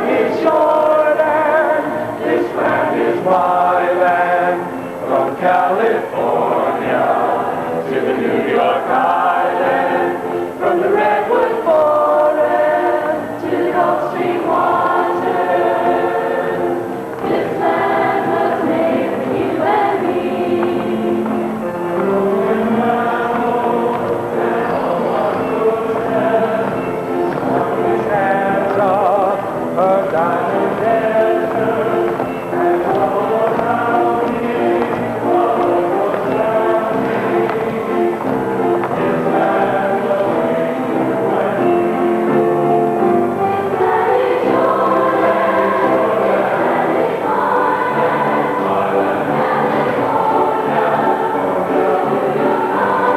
is your land, this land is my land. From California to the New York Island, from the redwood forest to the Gulf Stream water. This land was made for you and me. Her diamond desert and all around me, all around me. This land will bring you and me. This land is your land, your land is my land, my land, California, New York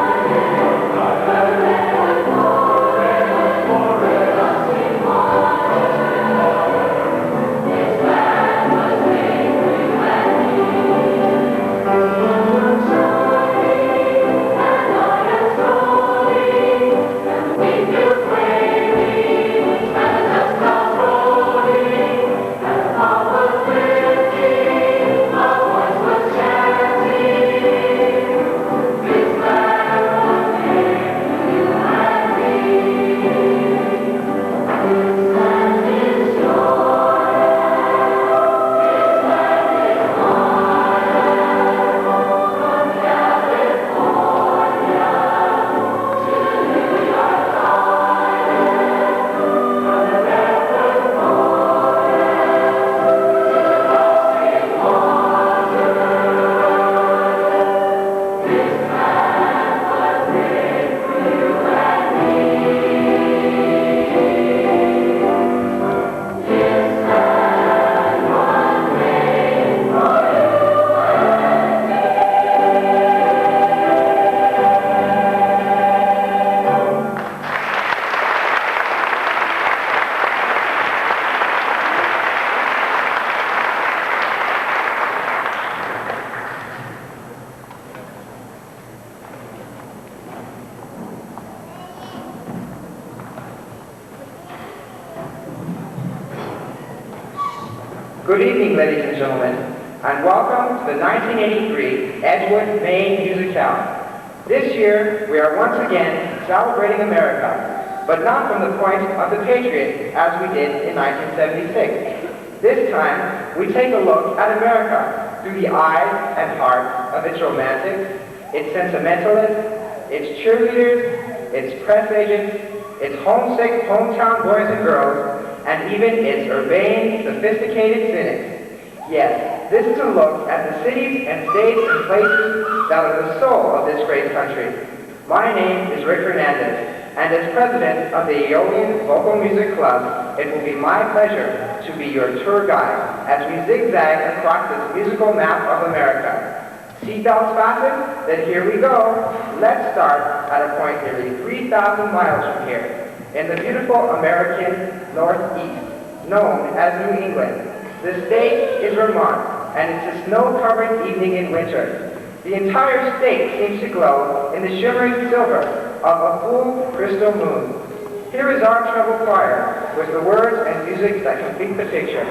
Island, the redwood forest, Gulf Stream water. Good evening, ladies and gentlemen, and welcome to the 1983 Edgewood, Maine Musicale. This year, we are once again celebrating America, but not from the point of the Patriot as we did in 1976. This time, we take a look at America through the eyes and heart of its romantics, its sentimentalists, its cheerleaders, its press agents, its homesick hometown boys and girls, and even its urbane, sophisticated cynics. Yes, this is a look at the cities and states and places that are the soul of this great country. My name is Rick Hernandez, and as president of the Aeolian Vocal Music Club, it will be my pleasure to be your tour guide as we zigzag across this musical map of America. Seatbelts fastened? Then here we go. Let's start at a point nearly 3,000 miles from here, in the beautiful American Northeast, known as New England. The state is Vermont, and it's a snow-covered evening in winter. The entire state seems to glow in the shimmering silver of a full crystal moon. Here is our treble choir with the words and music that complete the picture.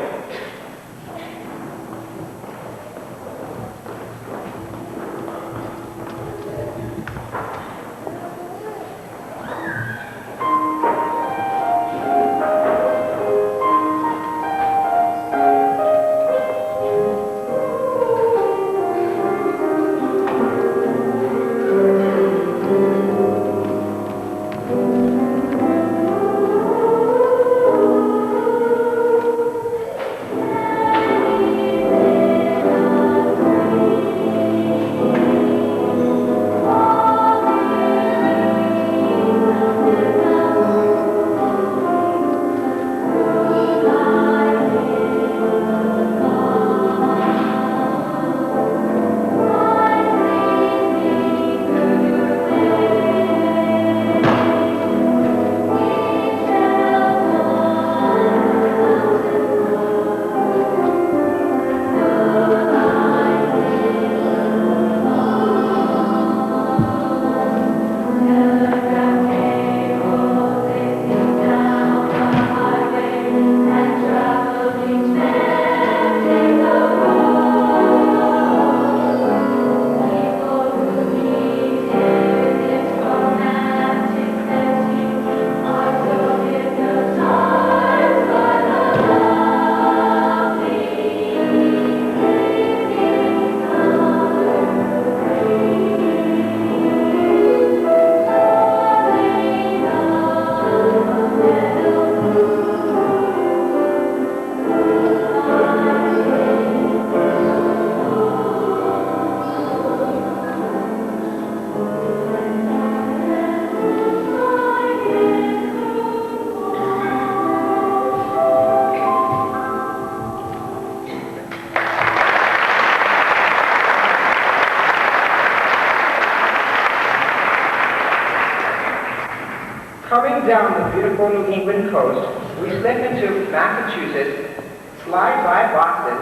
the beautiful New England coast, we slip into Massachusetts, slide by Boston,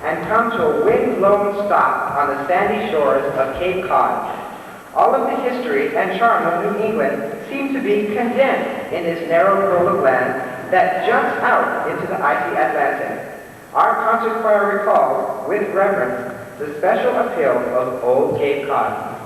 and come to a wind-blown stop on the sandy shores of Cape Cod. All of the history and charm of New England seem to be condensed in this narrow pearl of land that jumps out into the icy Atlantic. Our concert choir recalls, with reverence, the special appeal of old Cape Cod.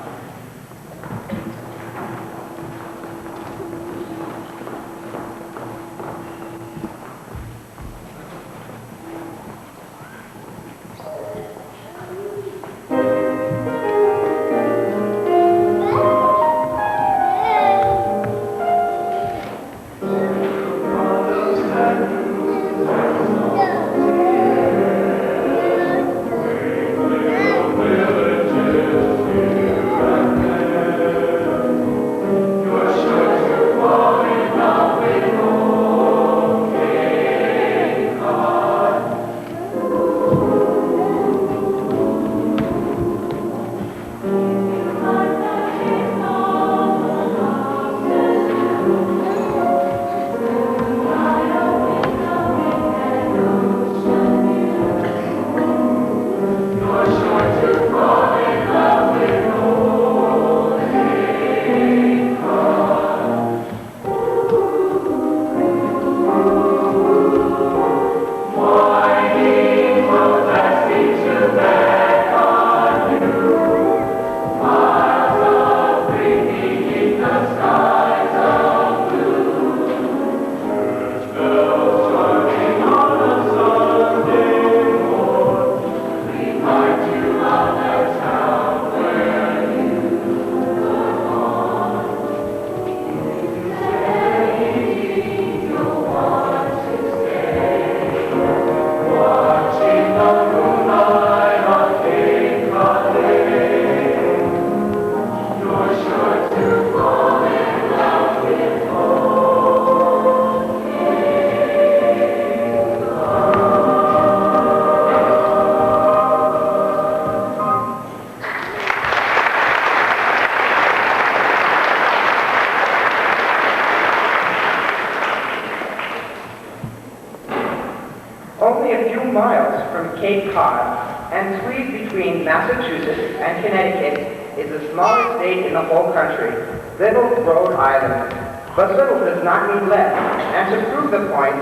Only a few miles from Cape Cod and squeezed between Massachusetts and Connecticut is the smallest state in the whole country, Little Rhode Island. But little does not mean less, and to prove the point,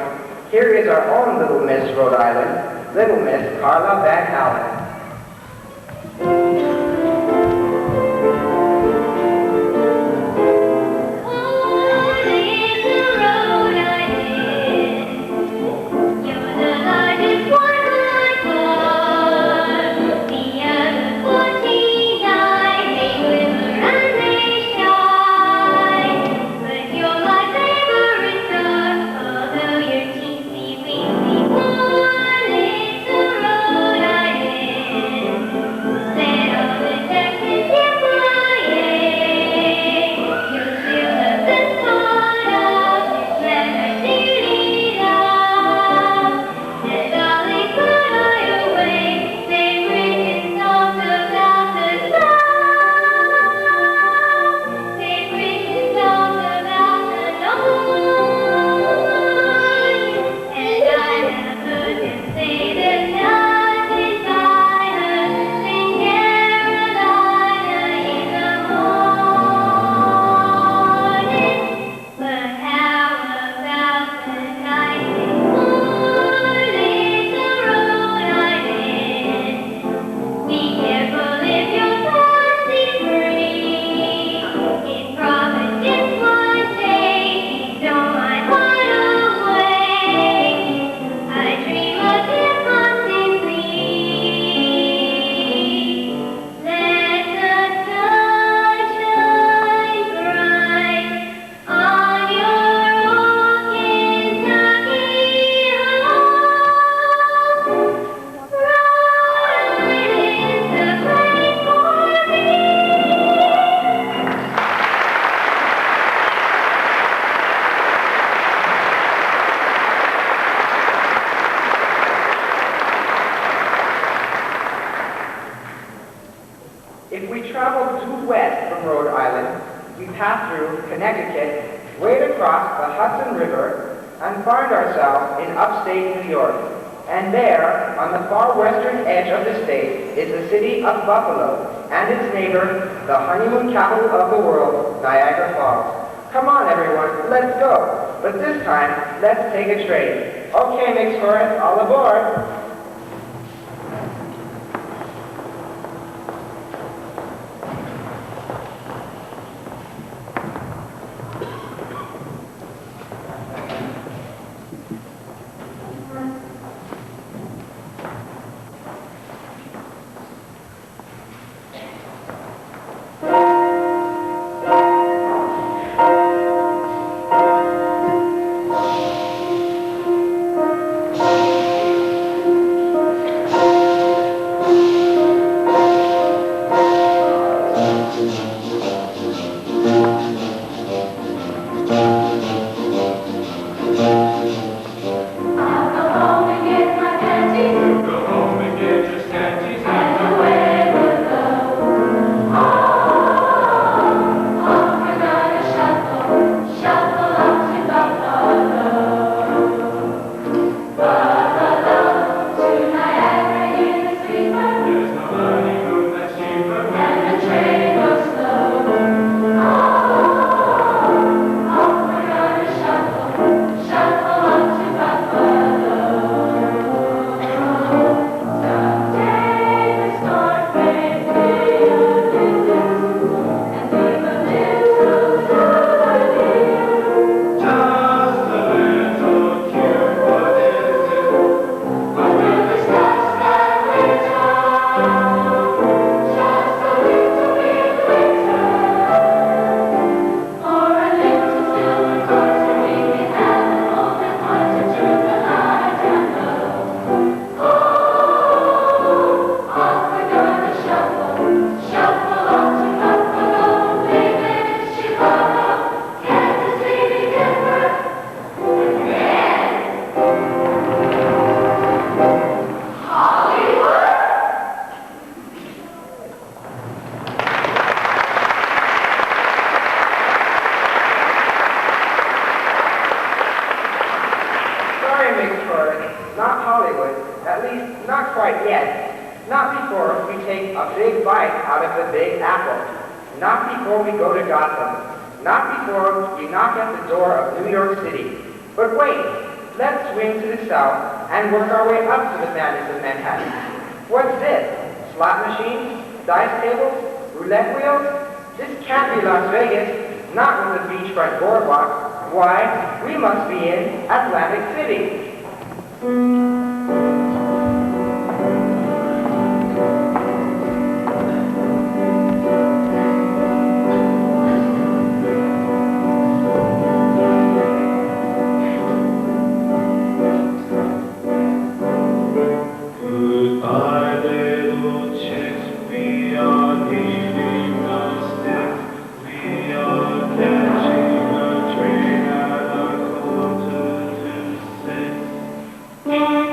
here is our own Little Miss Rhode Island, Little Miss Carla Van Allen. There find ourselves in upstate New York. And there, on the far western edge of the state, is the city of Buffalo, and its neighbor, the honeymoon capital of the world, Niagara Falls. Come on, everyone, let's go. But this time, let's take a train. Okay, Mix Forest, all aboard. Not Hollywood, at least not quite yet. Not before we take a big bite out of the Big Apple. Not before we go to Gotham. Not before we knock at the door of New York City. But wait, let's swing to the south and work our way up to the madness of Manhattan. What's this? Slot machines? Dice tables? Roulette wheels? This can't be Las Vegas, not with the beachfront boardwalk. Why, we must be in Atlantic City. Thank you.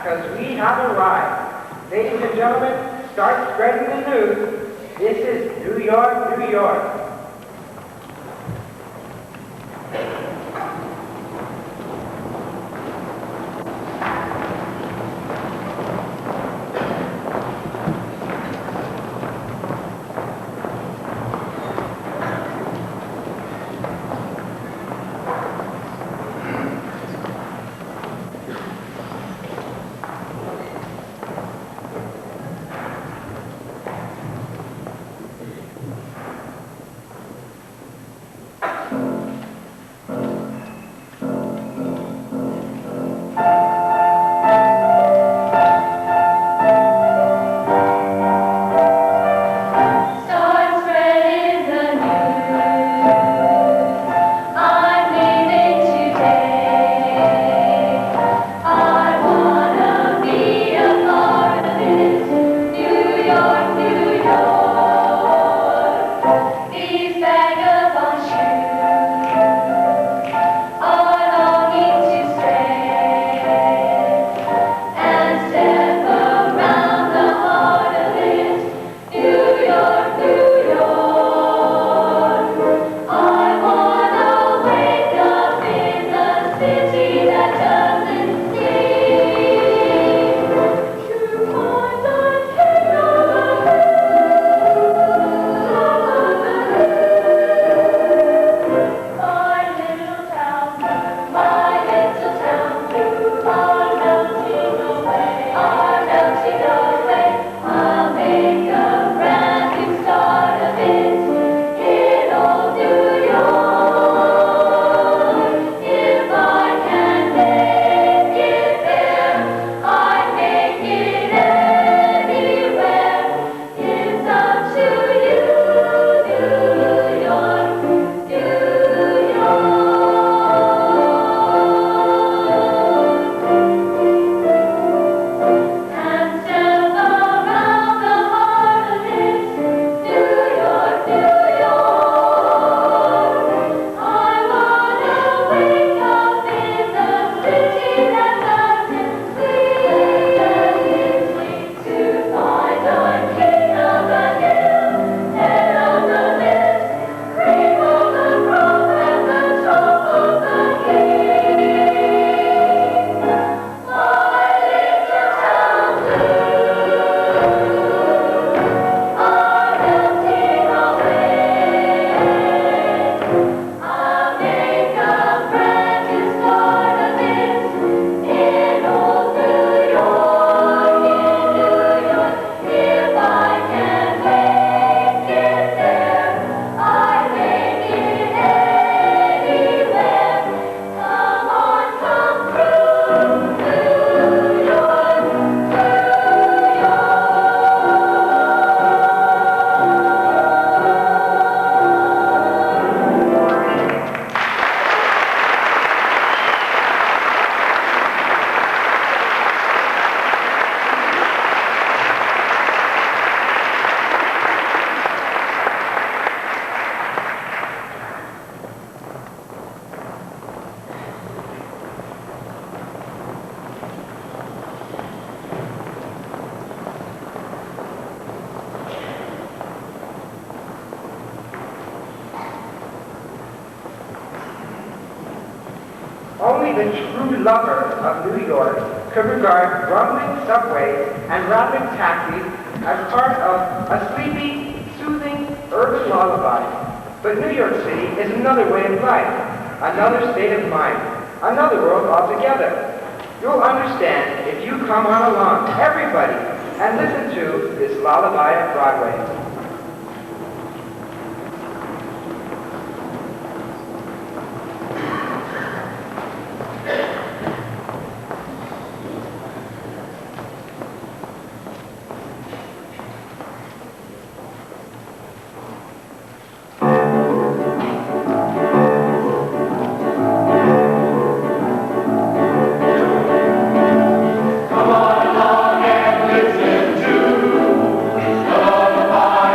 because we have arrived. Ladies and gentlemen, start spreading the news. This is New York, New York. Only the true lover of New York could regard rumbling subways and rattling taxis as part of a sleepy, soothing urban lullaby. But New York City is another way of life, another state of mind, another world altogether. You'll understand if you come on along, everybody, and listen to this lullaby of Broadway. Come on along and listen to the lullaby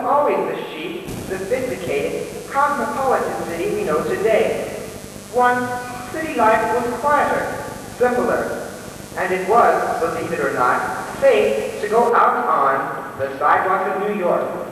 always the chic, sophisticated, cosmopolitan city we know today. Once, city life was quieter, simpler, and it was, believe it or not, safe to go out on the sidewalks of New York.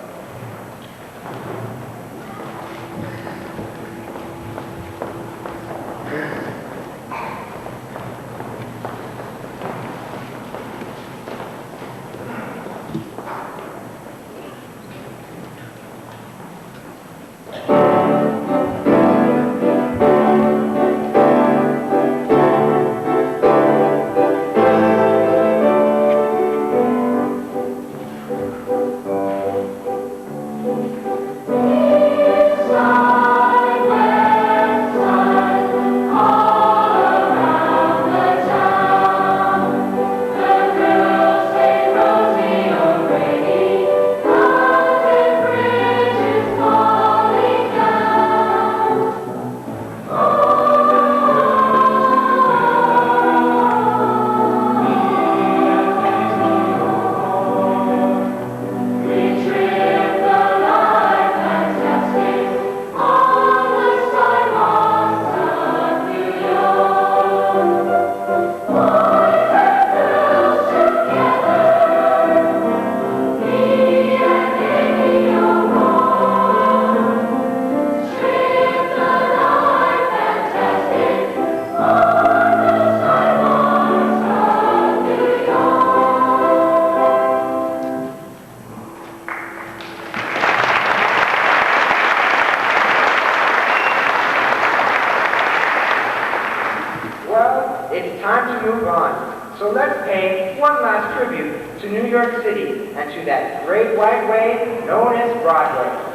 It's time to move on. So let's pay one last tribute to New York City and to that great white way known as Broadway.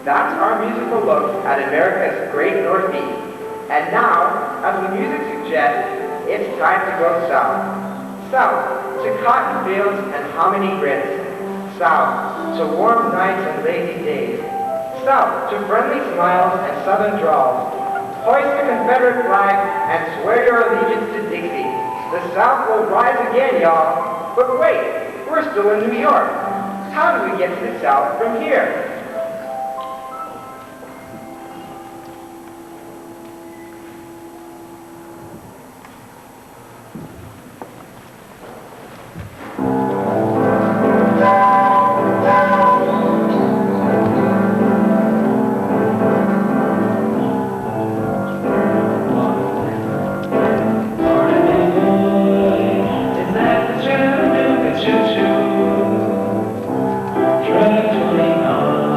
That's our musical look at America's great Northeast. And now, as the music suggests, it's time to go south. South to cotton fields and hominy grits. South to warm nights and lazy days. South to friendly smiles and southern drawls. Hoist the Confederate flag and swear your allegiance to Dixie. The South will rise again, y'all. But wait, we're still in New York. How do we get to the South from here? Traveling on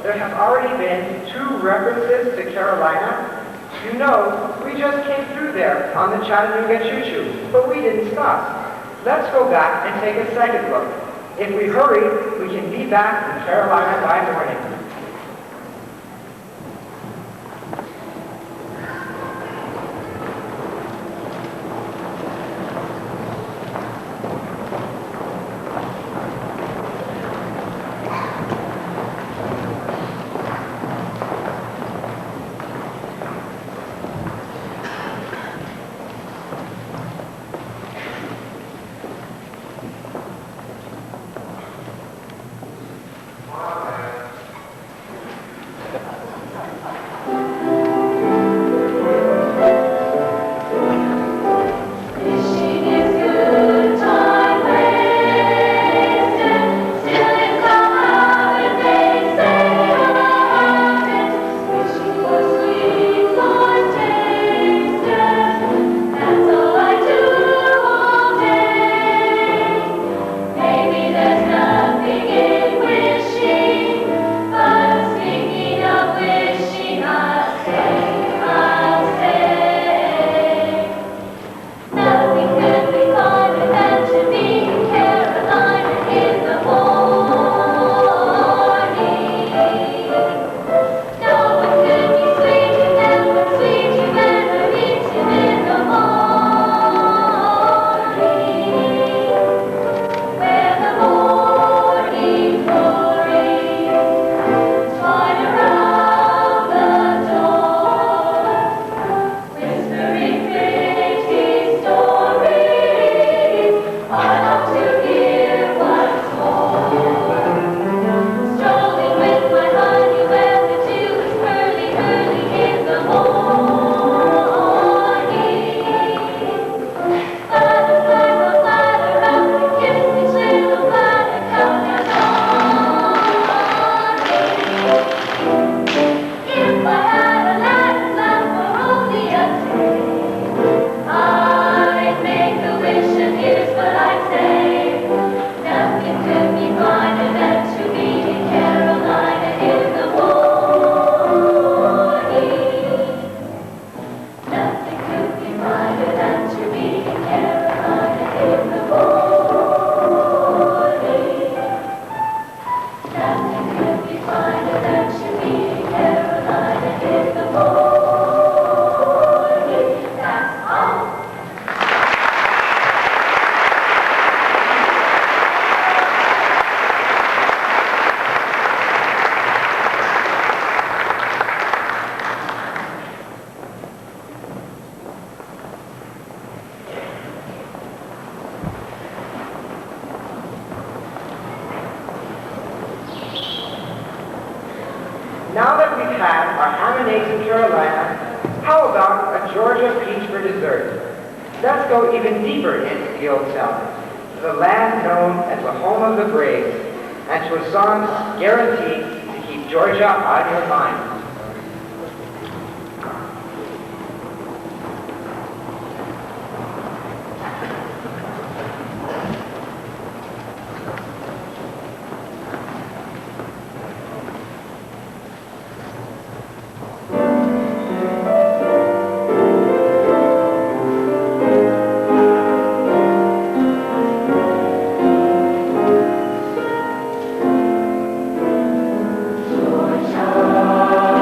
there have already been 2 references to Carolina. You know, we just came through there on the Chattanooga Choo-Choo, but we didn't stop. Let's go back and take a second look. If we hurry, we can be back in Carolina by morning. Now that we've had our ham and eggs in Carolina, how about a Georgia peach for dessert? Let's go even deeper into the Old South, the land known as the home of the brave, and to a song guaranteed to keep Georgia on your mind. Georgia.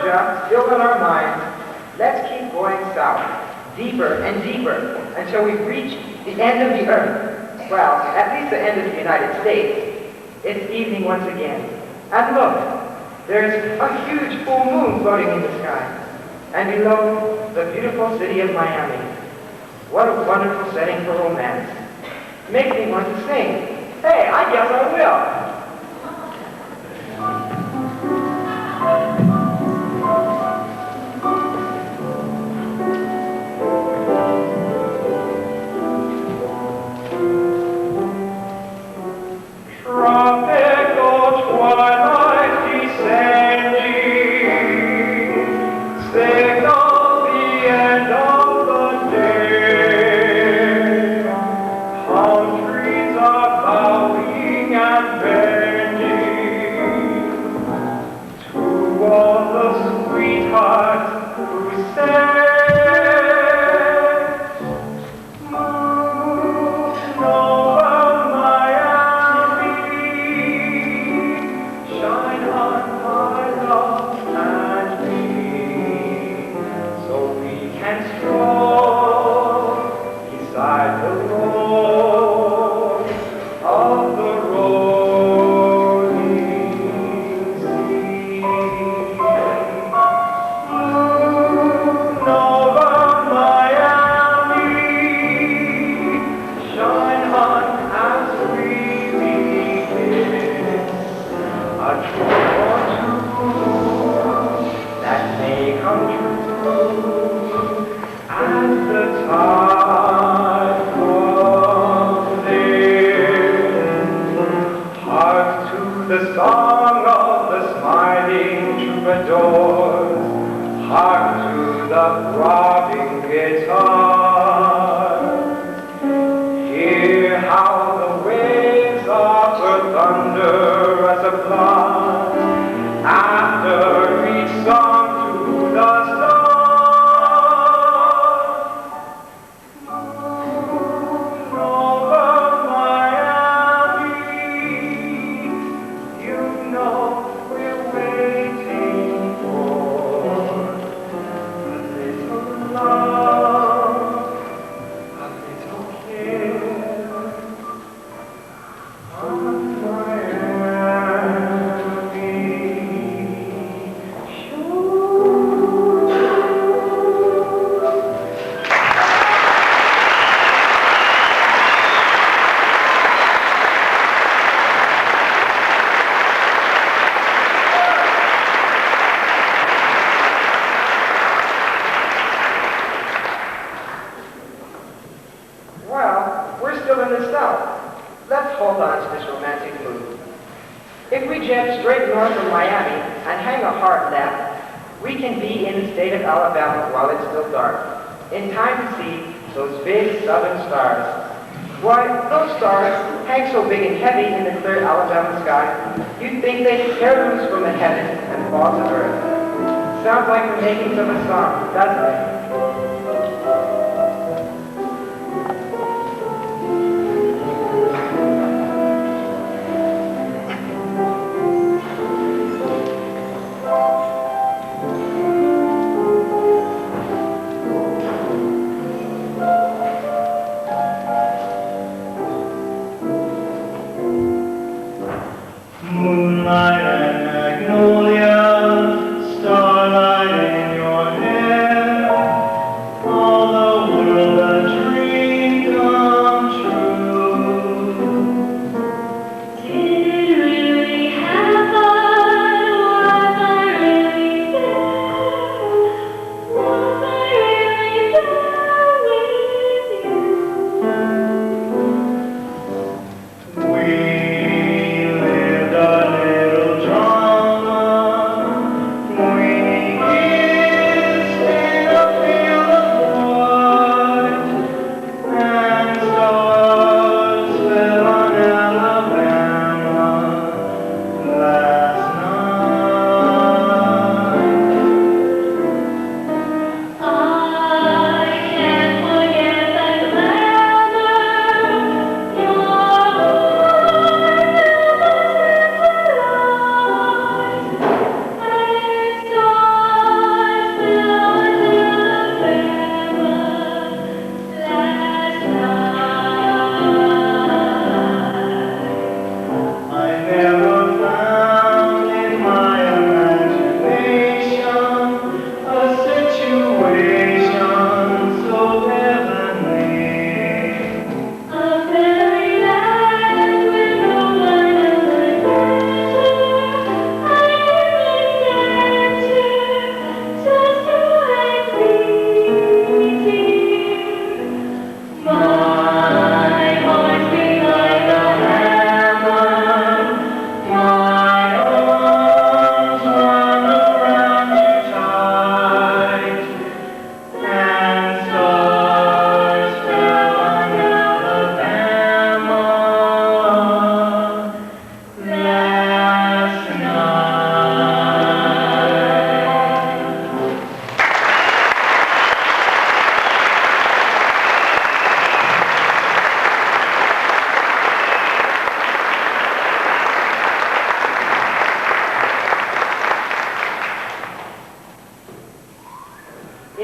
Georgia still in our minds, let's keep going south, deeper and deeper, until we reach the end of the earth. Well, at least the end of the United States. It's evening once again. And look, there's a huge full moon floating in the sky. And below, the beautiful city of Miami. What a wonderful setting for romance. Makes me want to sing. Hey, I guess I will. You'd think they'd tear loose from the heavens and fall to earth. Sounds like the makings of a song, doesn't it? Moonlight and magnolia, starlight in your hair.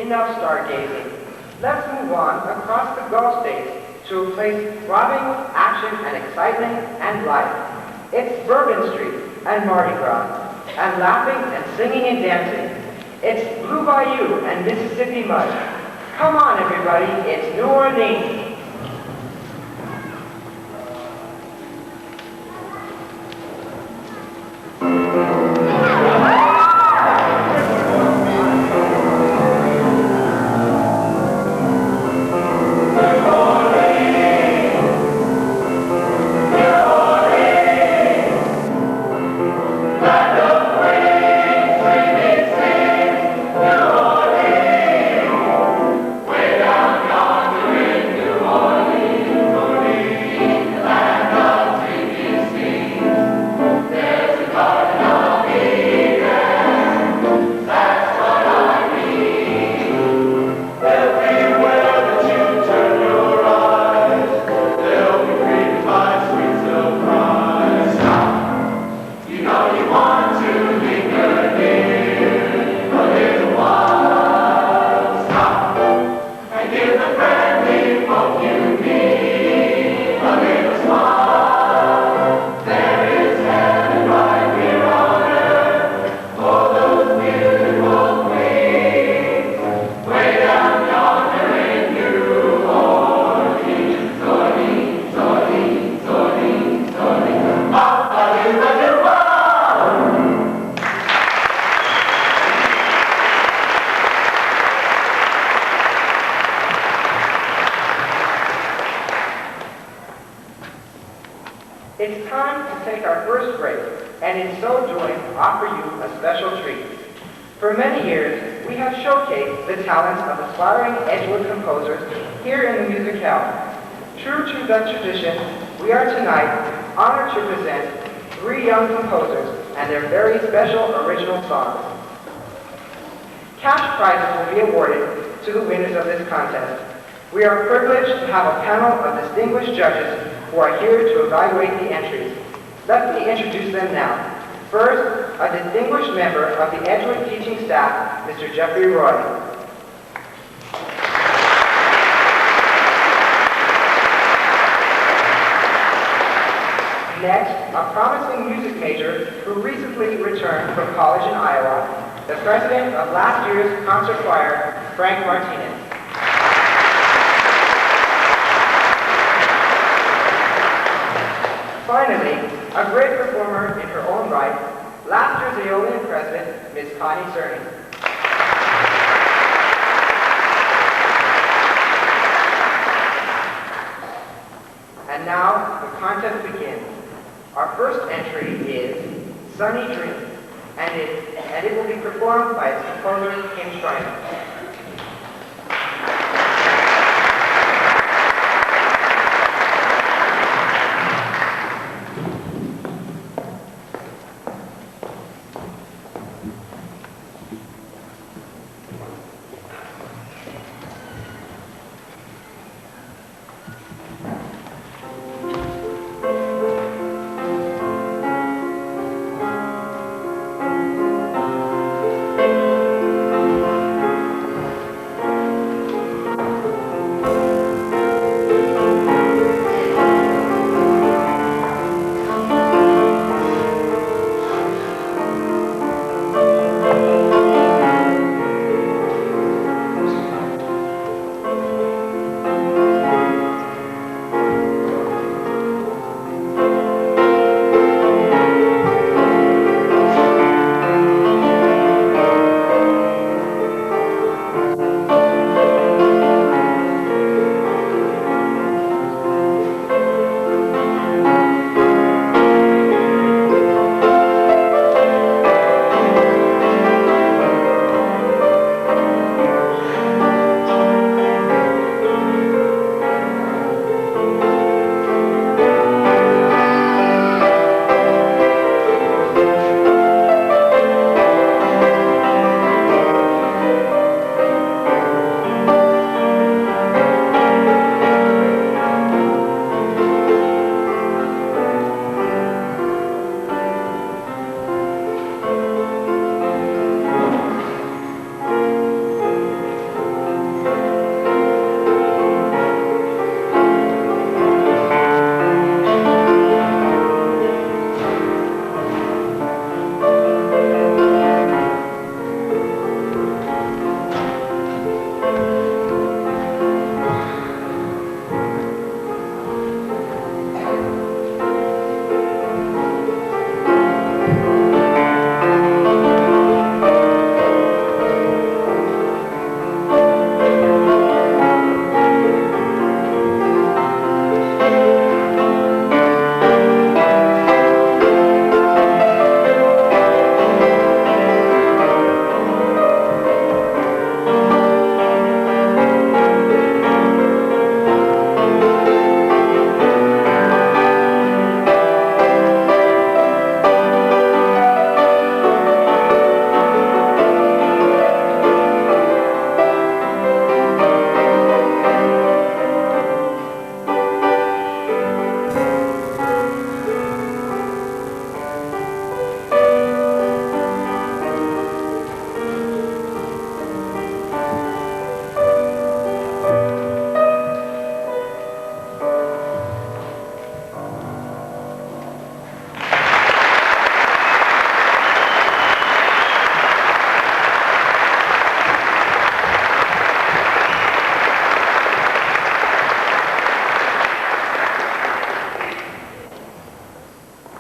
enough stargazing. Let's move on across the Gulf states to a place throbbing with action and excitement and life. It's Bourbon Street and Mardi Gras, and laughing and singing and dancing. It's Blue Bayou and Mississippi mud. Come on, everybody, it's New Orleans. It's time to take our first break, and in so doing, offer you a special treat. For many years, we have showcased the talents of aspiring Edgewood composers here in the Musicale. True to that tradition, we are tonight honored to present 3 young composers and their very special original songs. Cash prizes will be awarded to the winners of this contest. We are privileged to have a panel of distinguished judges who are here to evaluate the entries. Let me introduce them now. First, a distinguished member of the Edgewood teaching staff, Mr. Jeffrey Roy. Next, a promising music major who recently returned from college in Iowa, the president of last year's concert choir, Frank Martinez. Finally, a great performer in her own right, last year's Aeolian president, Ms. Connie Cerny. And now, the contest begins. Our first entry is Sunny Dream, and it will be performed by its composer, Kim Schreiner.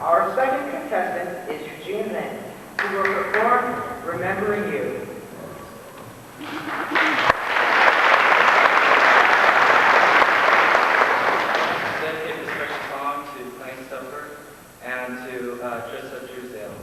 Our second contestant is Eugene Lin, who will perform Remembering You. Dedicate this special song to Plain Suffer and to Trista Truesdale.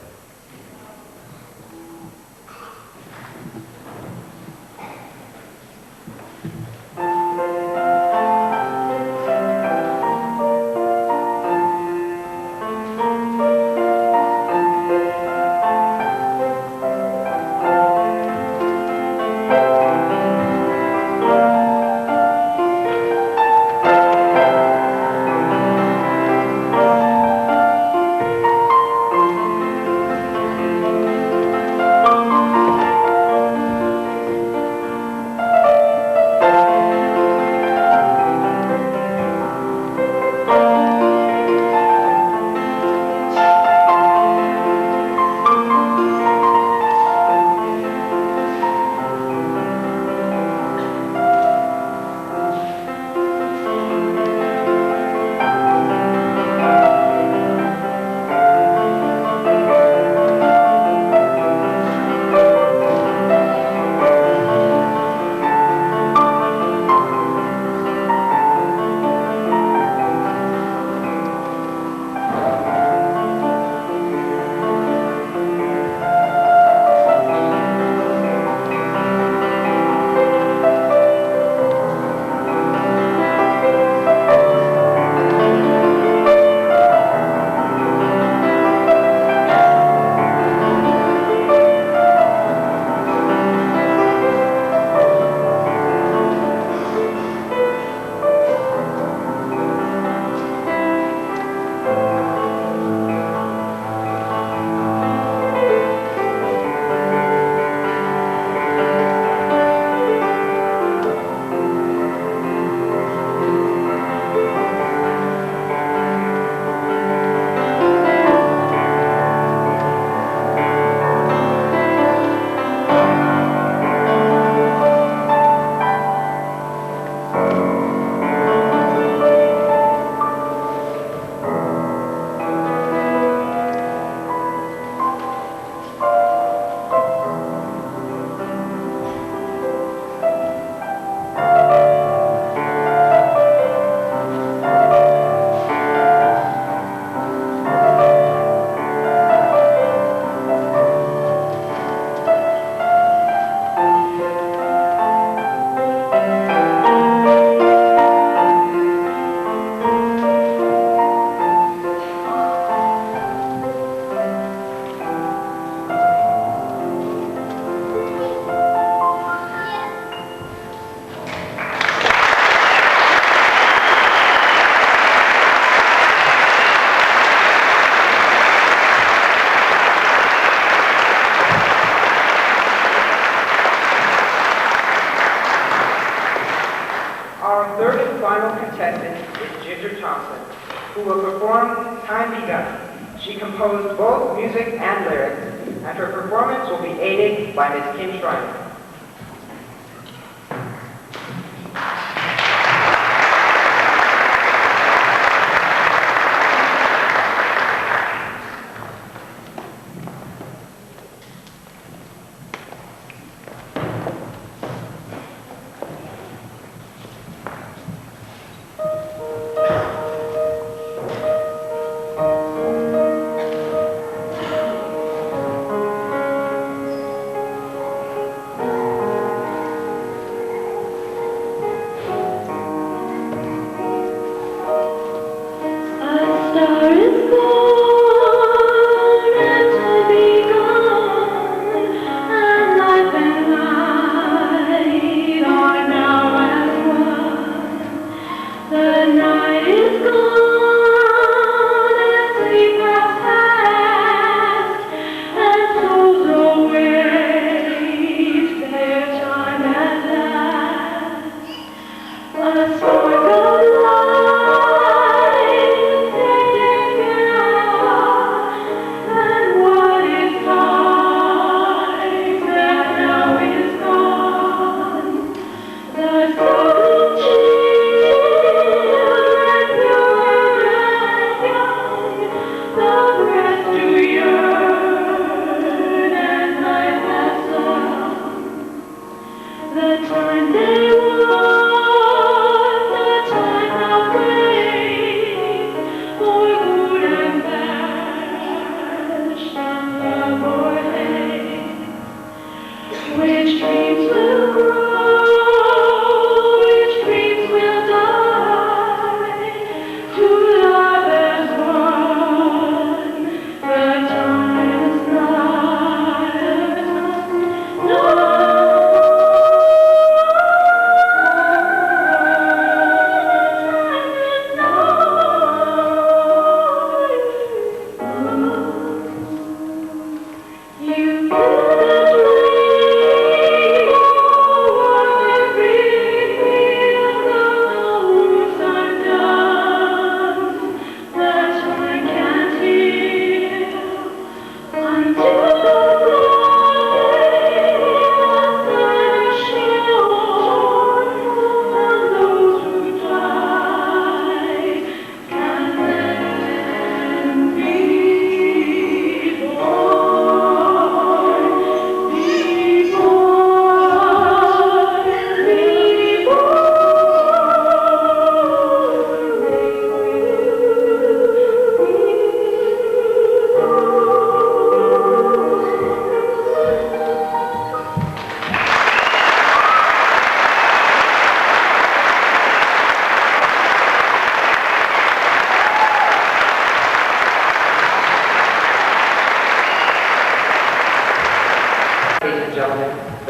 Who will perform Time Begun. She composed both music and lyrics, and her performance will be aided by Ms. Kim Schreiner.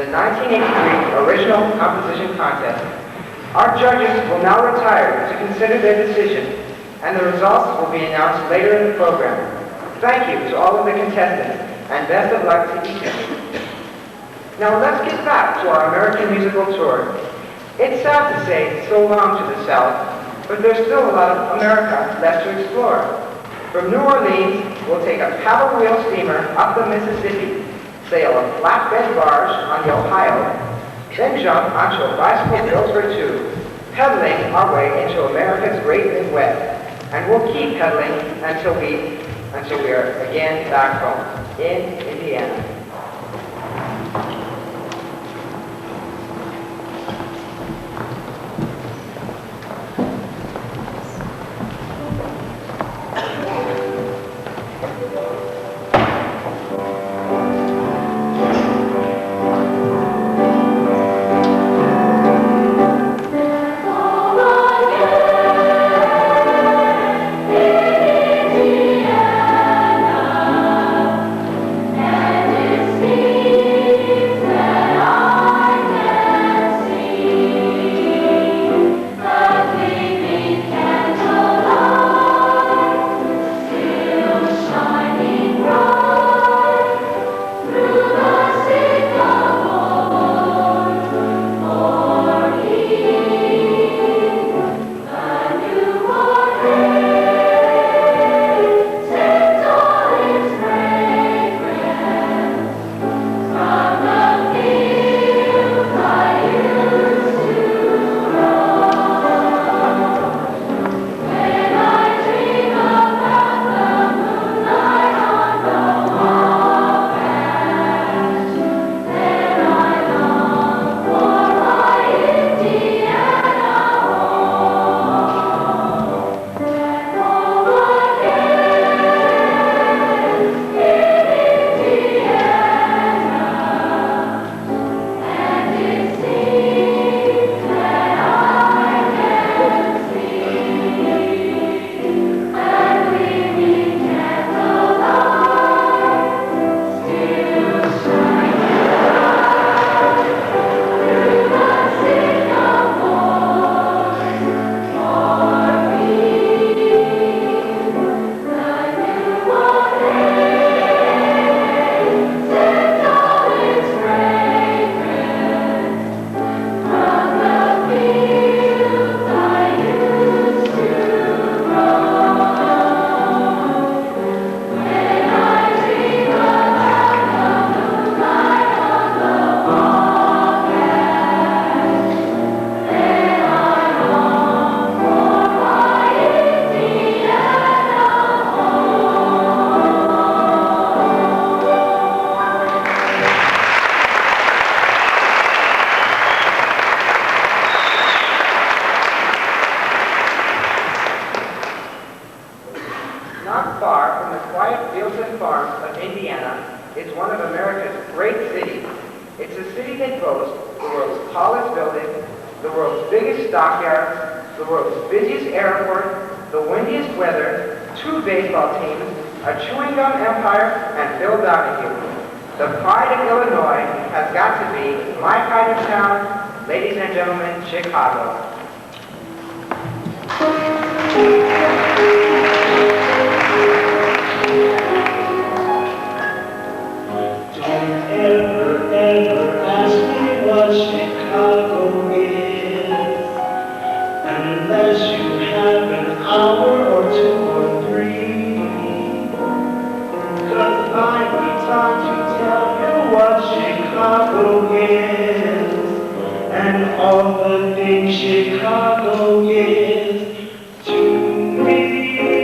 the 1983 Original Composition Contest. Our judges will now retire to consider their decision, and the results will be announced later in the program. Thank you to all of the contestants, and best of luck to each of you. Now let's get back to our American musical tour. It's sad to say so long to the South, but there's still a lot of America left to explore. From New Orleans, we'll take a paddle wheel steamer up the Mississippi, sail a flatbed barge on the Ohio, then jump onto a bicycle built for two, pedaling our way into America's great Midwest. And we'll keep pedaling until we are again back home in Indiana. Not far from the quiet fields and farms of Indiana is one of America's great cities. It's a city that boasts the world's tallest building, the world's biggest stockyards, the world's busiest airport, the windiest weather, 2 baseball teams, a chewing gum empire, and Phil Donahue. The pride of Illinois has got to be my kind of town, ladies and gentlemen, Chicago. Ever ask me what Chicago is, unless you have an hour or 2 or 3. 'Cause I'd be taught to tell you what Chicago is, and all the things Chicago is to me.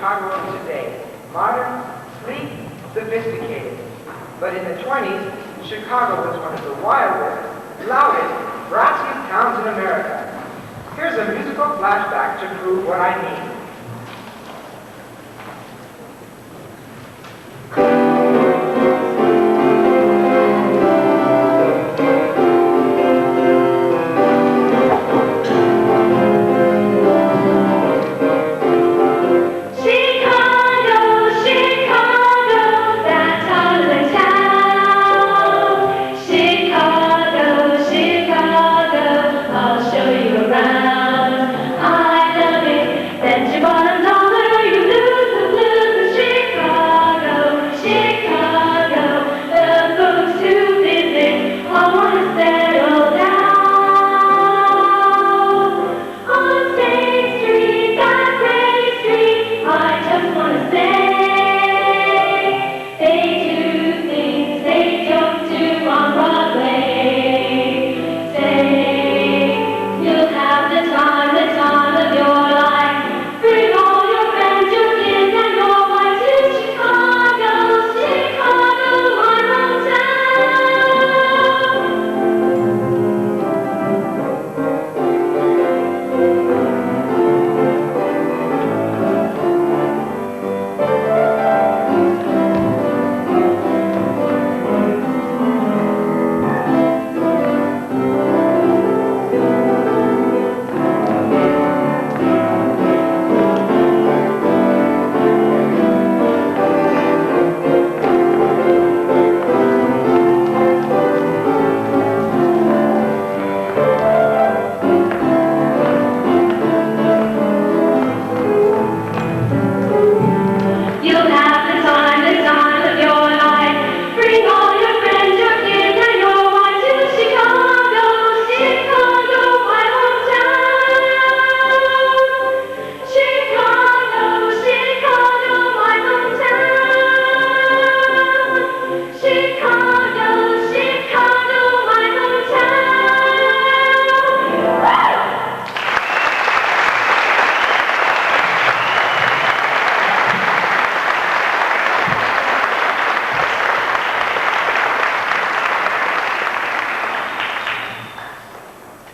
Chicago of today. Modern, sleek, sophisticated. But in the 20s, Chicago was one of the wildest, loudest, brassiest towns in America. Here's a musical flashback to prove what I mean.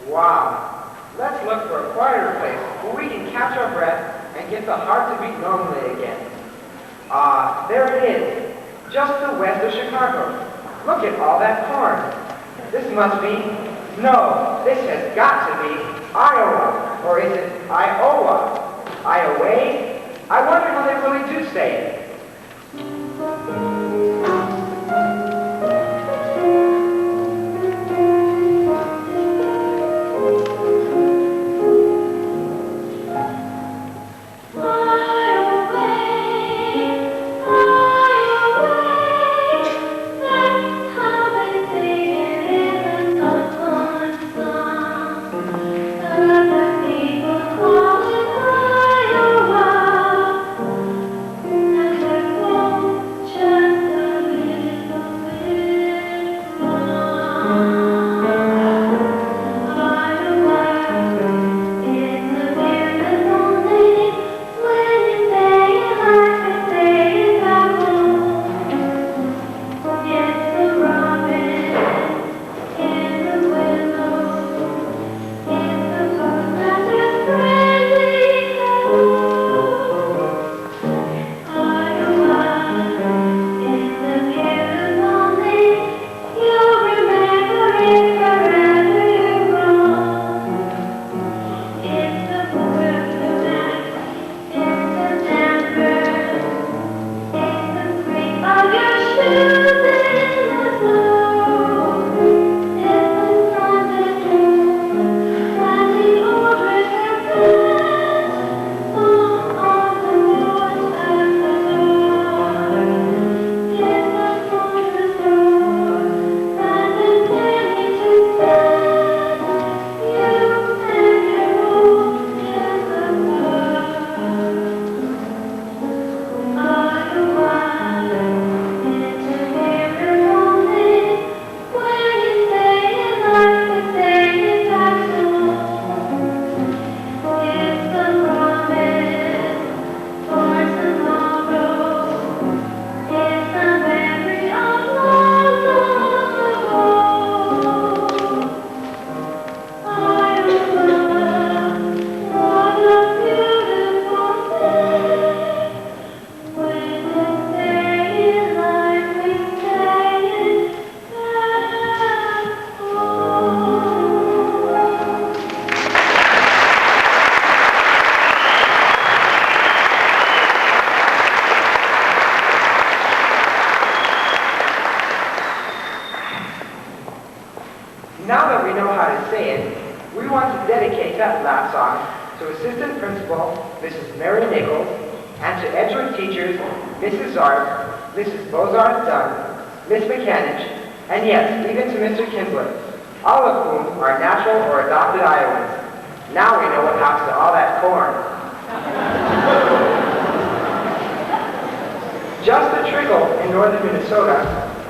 Wow. Let's look for a quieter place where we can catch our breath and get the heart to beat normally again. There it is, just to the west of Chicago. Look at all that corn. This must be, no, this has got to be Iowa, or is it Iowa? Iowa? I wonder how they really do say it. Iowa, and the to Assistant Principal Mrs. Mary Nichols, and to Edgewood teachers Mrs. Zart, Mrs. Bozart-Dunn, Miss McCanich, and yes, even to Mr. Kinsler, all of whom are natural or adopted Iowans. Now we know what happens to all that corn. Just a trickle in northern Minnesota,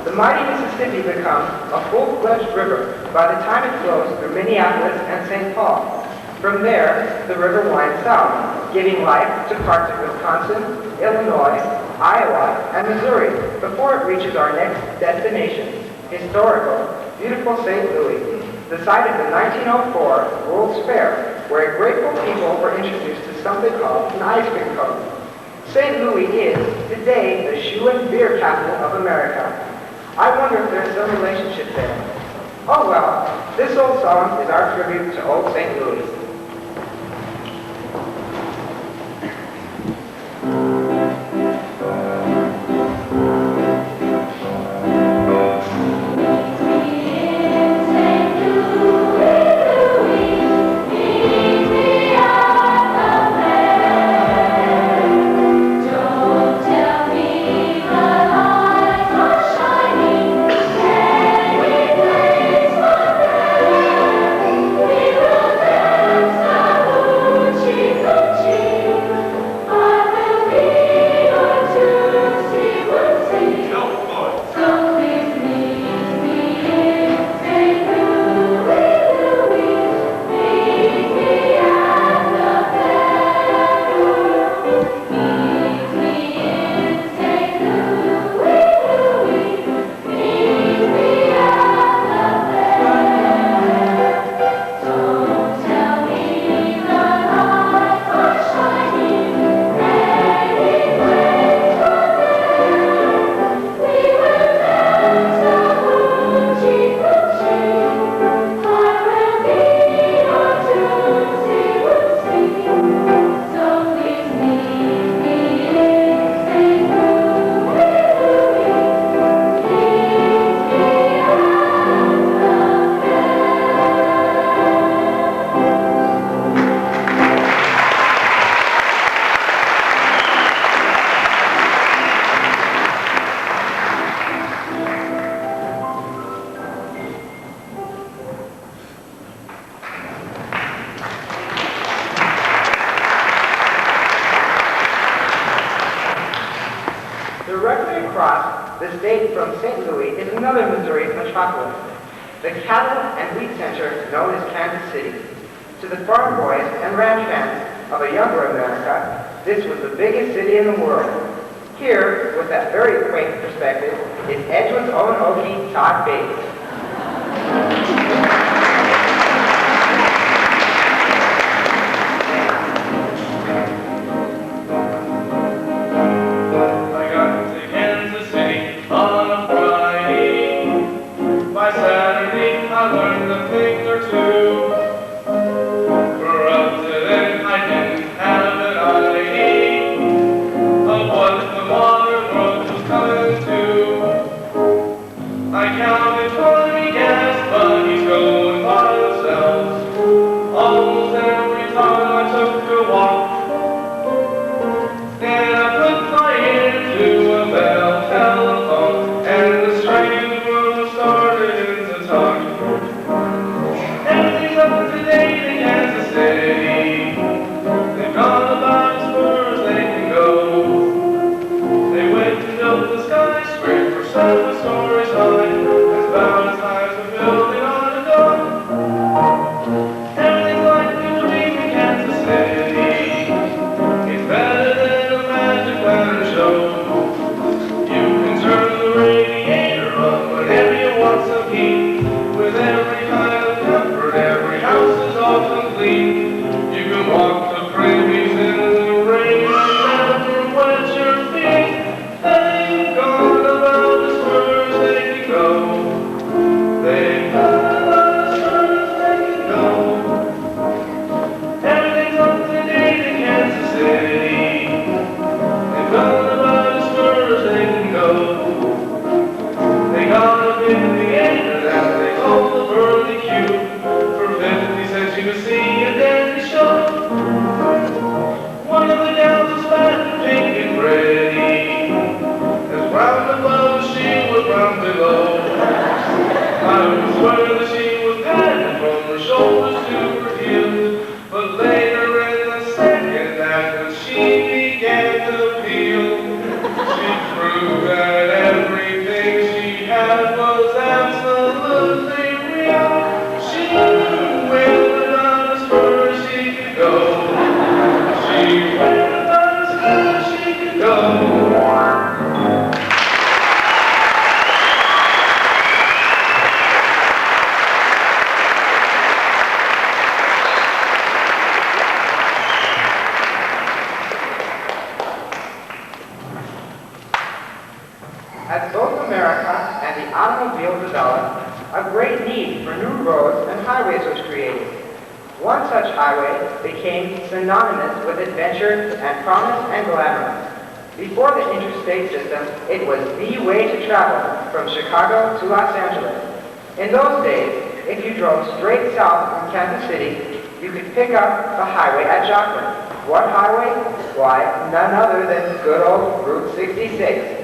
the mighty Mississippi becomes a full-fledged river by the time it flows through Minneapolis and St. Paul. From there, the river winds south, giving life to parts of Wisconsin, Illinois, Iowa, and Missouri before it reaches our next destination, historical, beautiful St. Louis, the site of the 1904 World's Fair, where a grateful people were introduced to something called an ice cream cone. St. Louis is, today, the shoe and beer capital of America. I wonder if there's some relationship there. Oh well, this old song is our tribute to old St. Louis. Directly across the state from St. Louis is another Missouri metropolis, the cattle and wheat center known as Kansas City. To the farm boys and ranch fans of a younger America, this was the biggest city in the world. Here, with that very quaint perspective, is Edgewood's own Okie, Todd Bates. I counted As both America and the automobile developed, a great need for new roads and highways was created. One such highway became synonymous with adventure and promise and glamour. Before the interstate system, it was the way to travel from Chicago to Los Angeles. In those days, if you drove straight south from Kansas City, you could pick up the highway at Joplin. What highway? Why, none other than good old Route 66.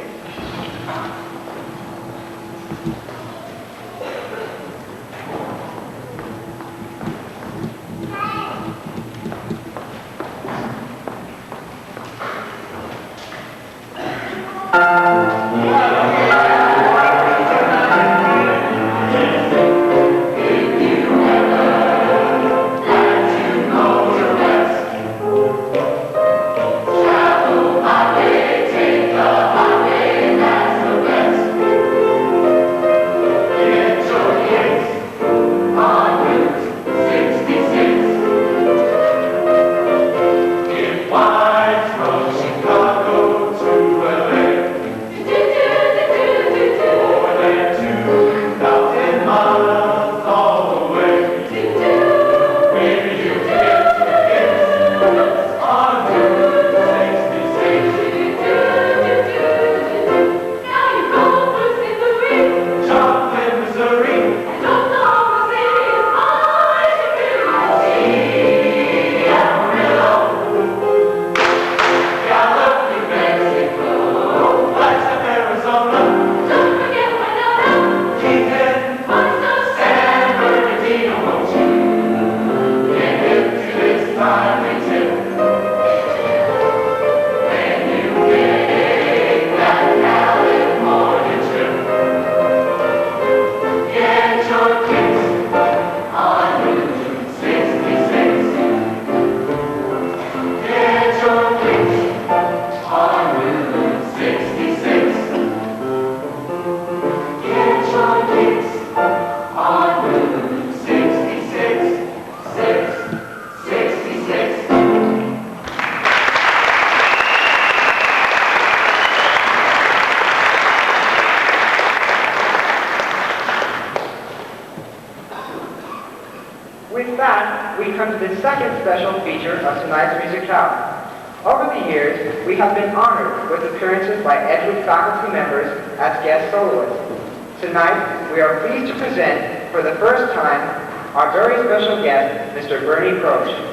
With that, we come to the second special feature of tonight's Musicale. Over the years, we have been honored with appearances by Edgewood faculty members as guest soloists. Tonight, we are pleased to present, for the first time, our very special guest, Mr. Bernie Broach.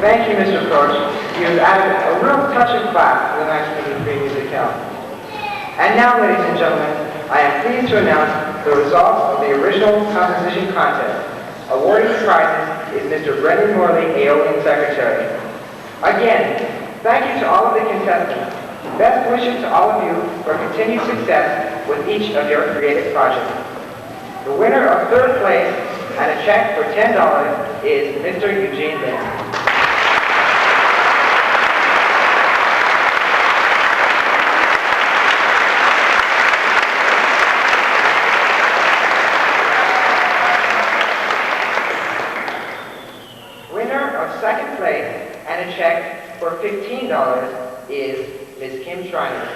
Thank you, Mr. Proch. You've added a real touch of class to the 1983 Musicale. And now, ladies and gentlemen, I am pleased to announce the results of the original composition contest. Awarding the prizes is Mr. Brendan Morley, Aeolian Secretary. Again, thank you to all of the contestants. Best wishes to all of you for continued success with each of your creative projects. The winner of third place and a check for $10 is Mr. Eugene Lin. Second place and a check for $15 is Ms. Kim Schreiner.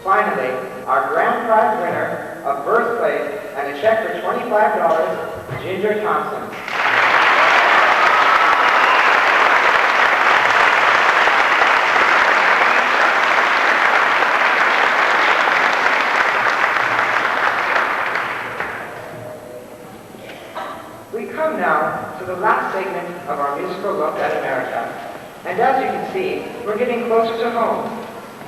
Finally, our grand prize winner of first place and a check for $25, Ginger Thompson. We come now to the last segment of our musical look at America. And as you can see, we're getting closer to home.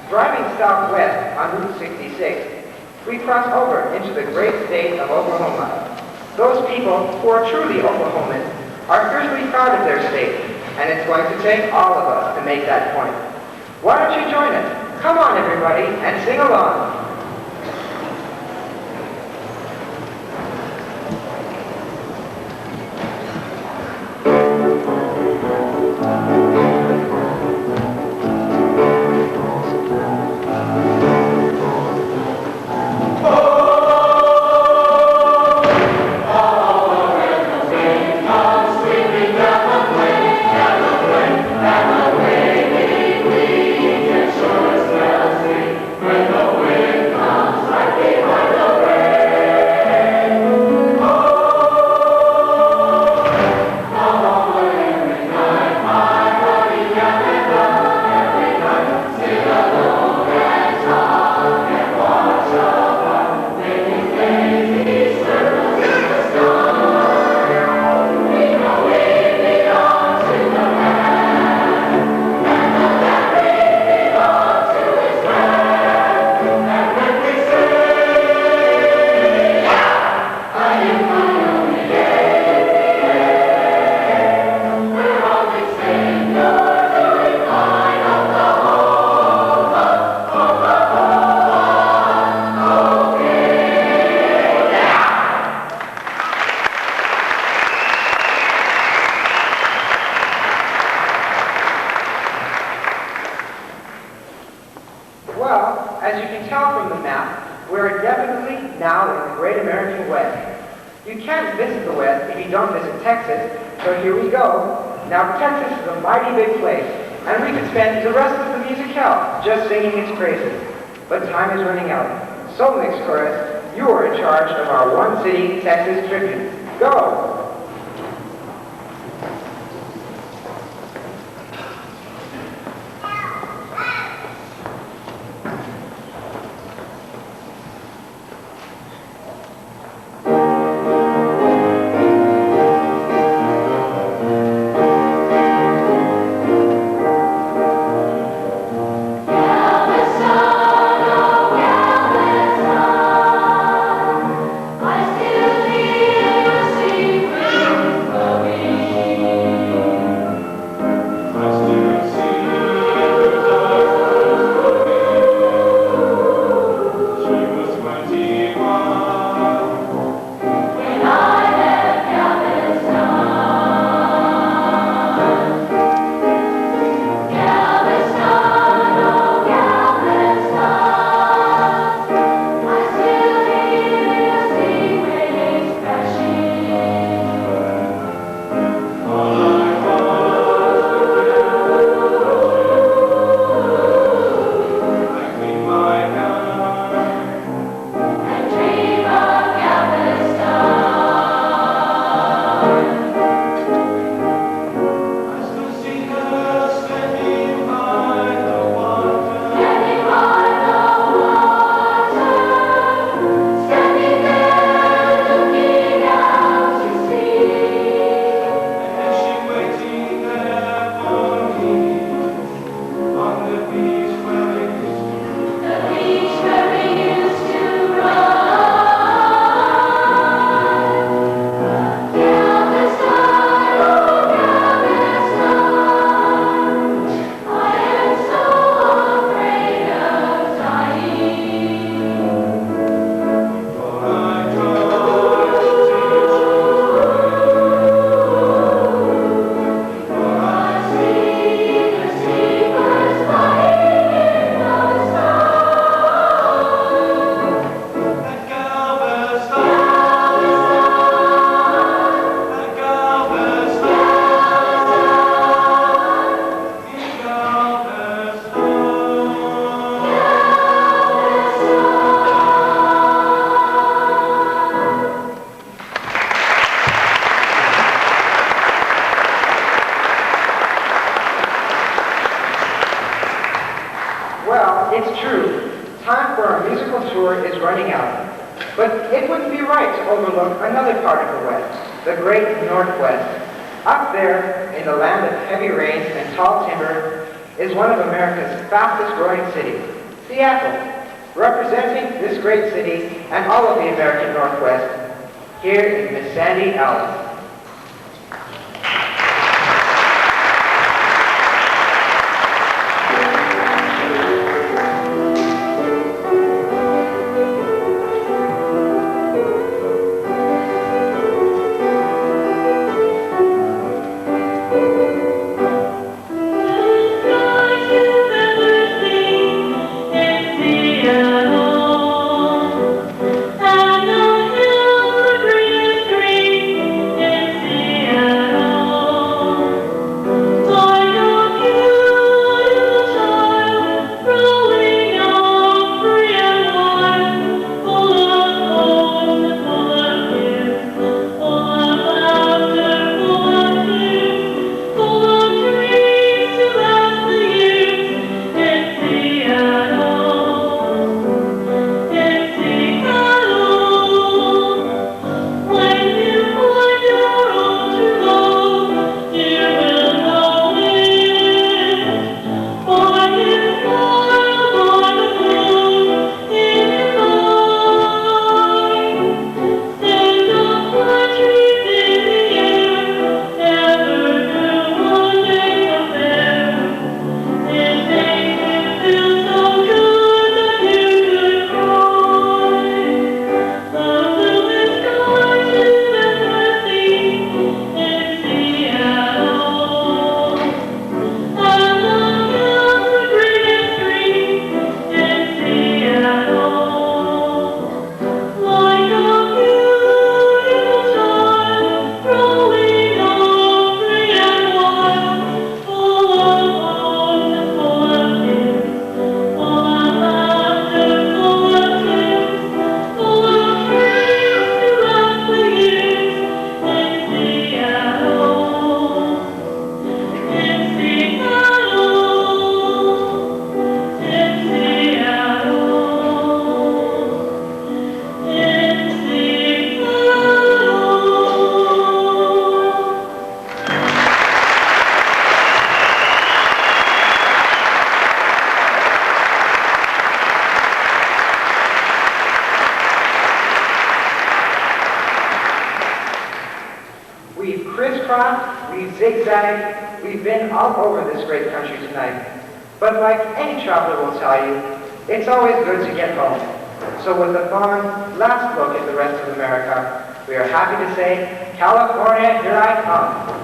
Driving southwest on Route 66, we cross over into the great state of Oklahoma. Those people who are truly Oklahomans are fiercely proud of their state, and it's going to take all of us to make that point. Why don't you join us? Come on, everybody, and sing along. As you can tell from the map, we're definitely now in the Great American West. You can't visit the West if you don't visit Texas, so here we go. Now, Texas is a mighty big place, and we could spend the rest of the Musicale just singing its praises. But time is running out. So, mixed chorus, you are in charge of our One City, Texas tribute. Go! It's true. Time for our musical tour is running out. But it wouldn't be right to overlook another part of the West, the great Northwest. Up there, in the land of heavy rains and tall timber, is one of America's fastest growing cities, Seattle. Representing this great city and all of the American Northwest, here is Miss Sandy Ellis. And the hills are green, green. zigzag. We've been all over this great country tonight. But like any traveler will tell you, it's always good to get home. So with a fond last look at the rest of America, we are happy to say, California, here I come.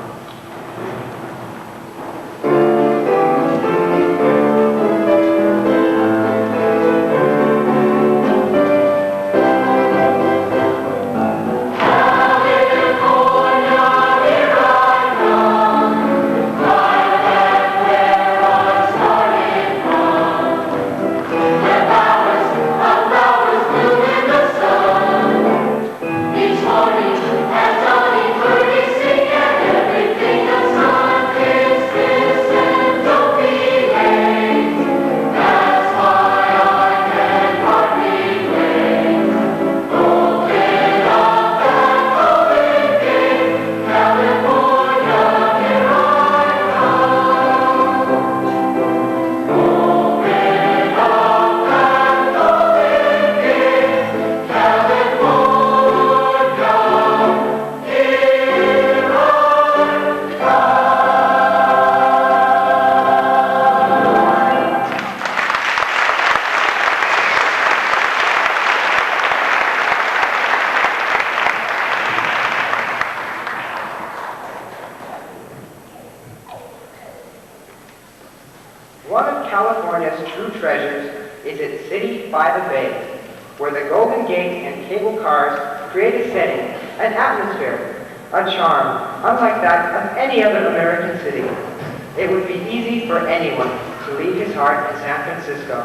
One of California's true treasures is its city by the bay, where the Golden Gate and cable cars create a setting, an atmosphere, a charm unlike that of any other American city. It would be easy for anyone to leave his heart in San Francisco.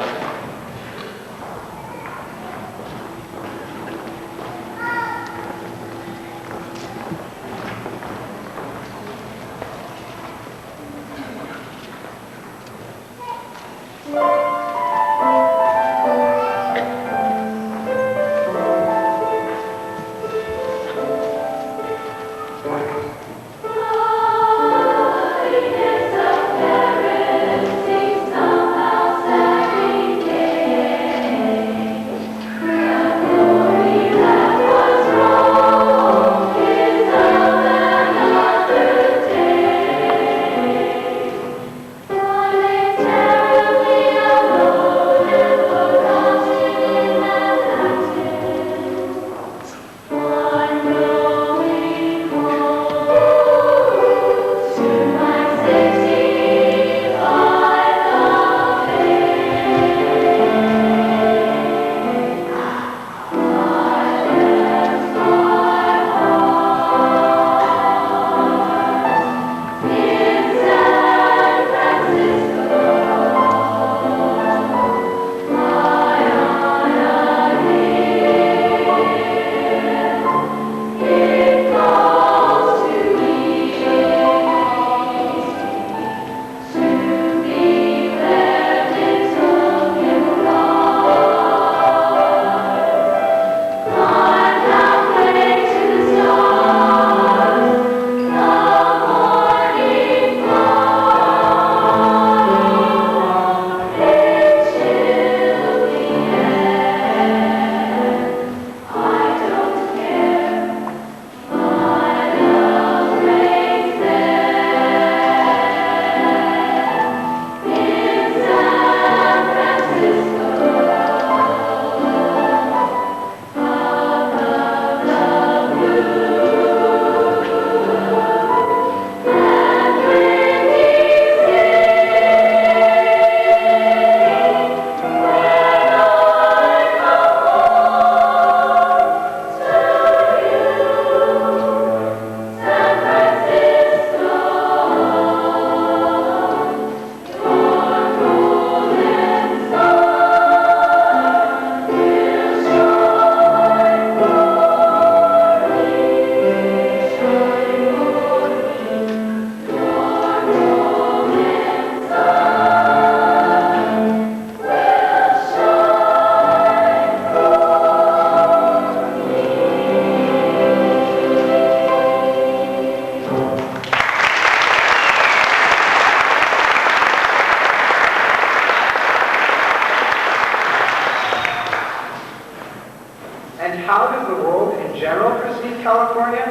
And how does the world in general perceive California?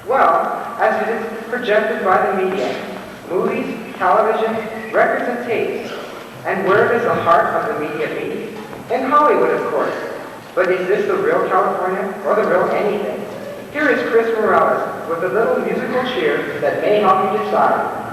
Well, as it is projected by the media, movies, television, records, and tapes. And where does the heart of the media be? In Hollywood, of course. But is this the real California or the real anything? Here is Chris Morales with a little musical cheer that may help you decide.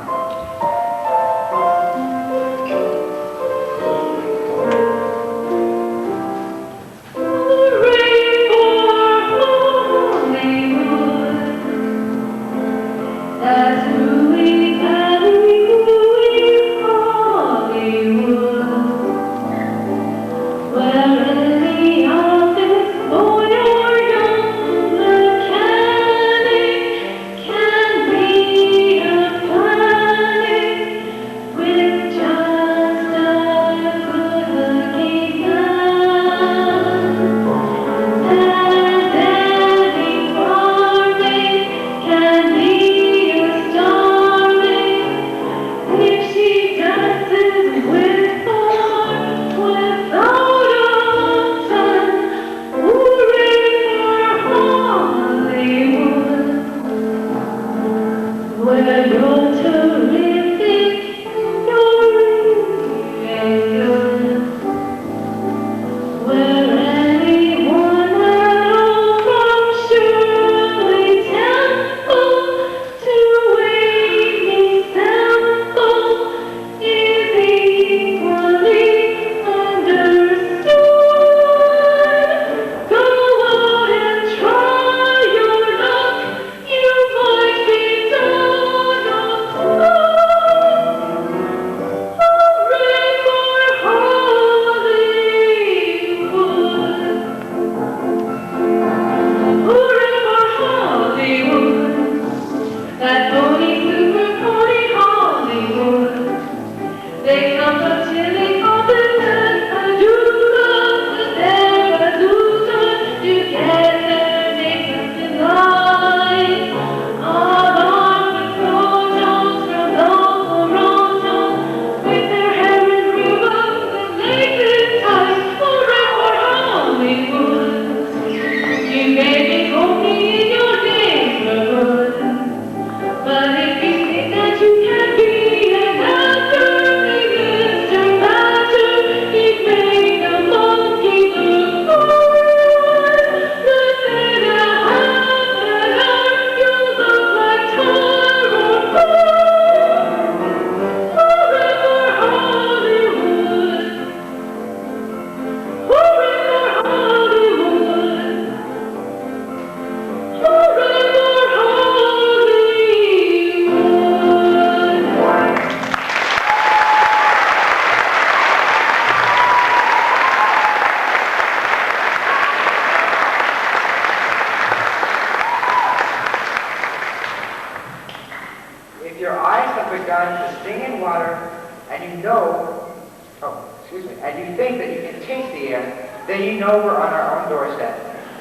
Then you know we're on our own doorstep.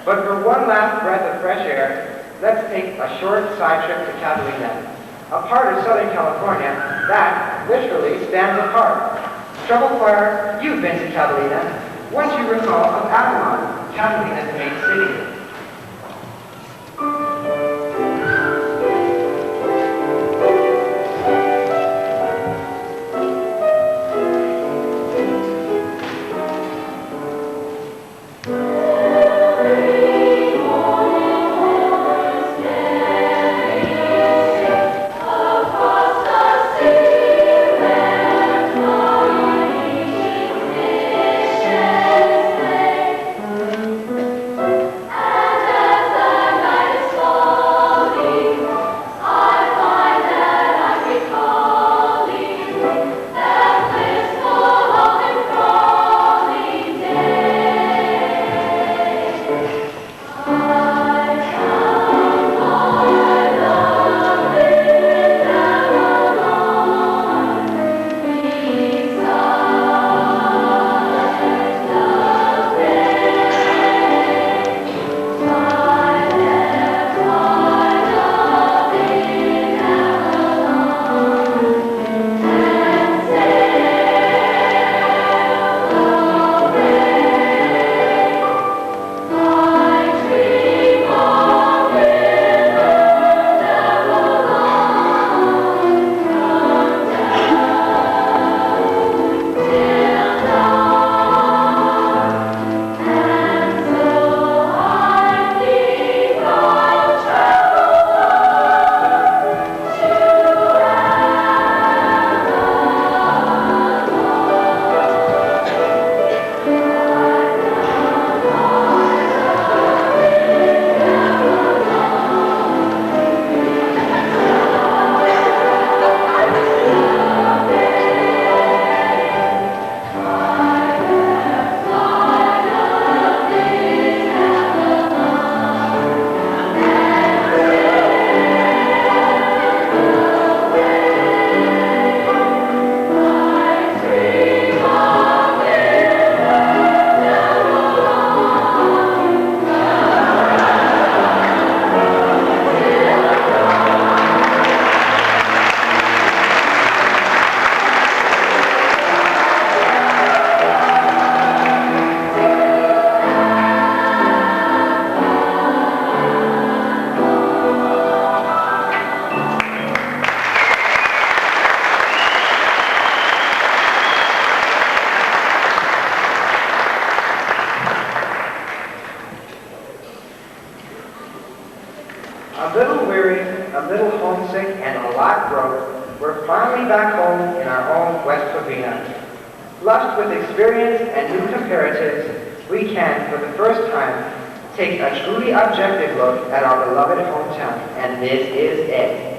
But for one last breath of fresh air, let's take a short side trip to Catalina, a part of Southern California that literally stands apart. Trouble Choir, you've been to Catalina. Once you recall of Avalon, Catalina's main city. back home in our own West Covina. Flushed with experience and new comparatives, we can, for the first time, take a truly objective look at our beloved hometown, and this is it.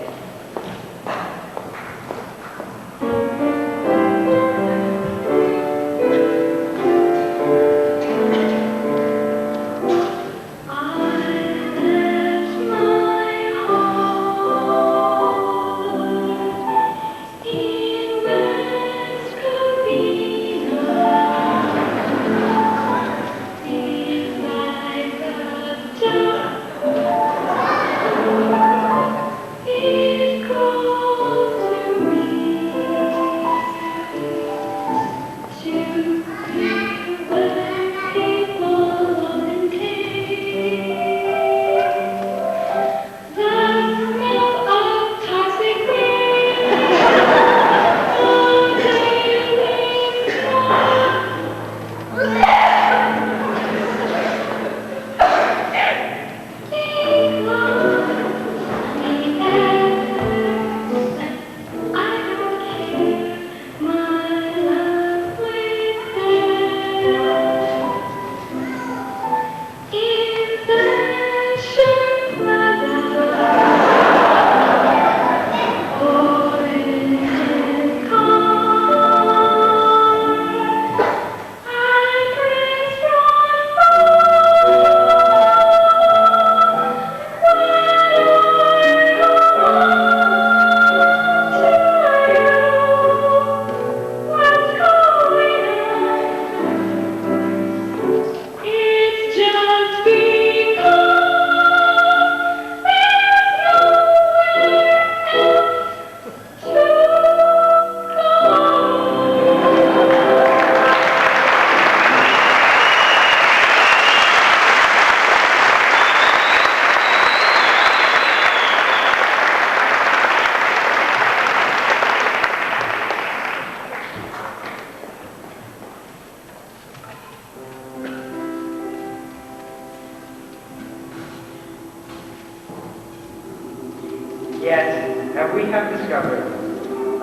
Yet, as we have discovered,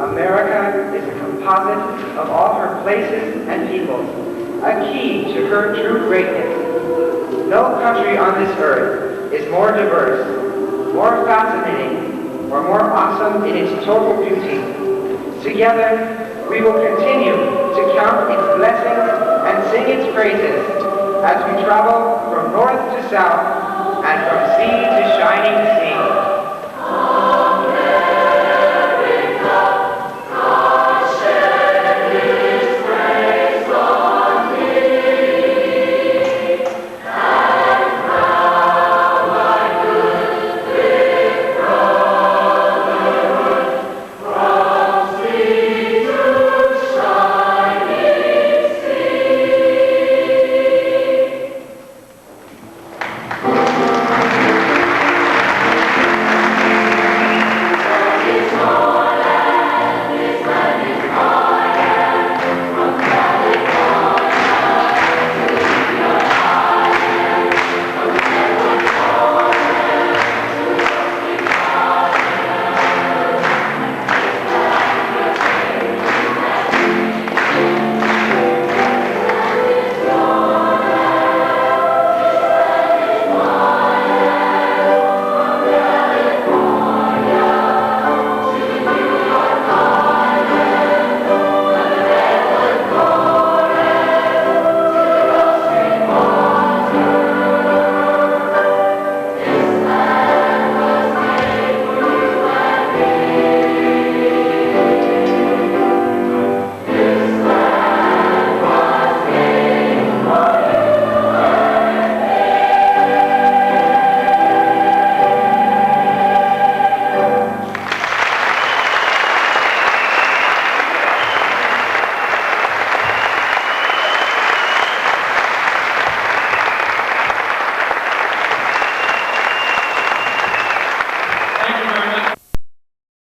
America is a composite of all her places and people, a key to her true greatness. No country on this earth is more diverse, more fascinating, or more awesome in its total beauty. Together, we will continue to count its blessings and sing its praises as we travel from north to south and from sea to shining sea.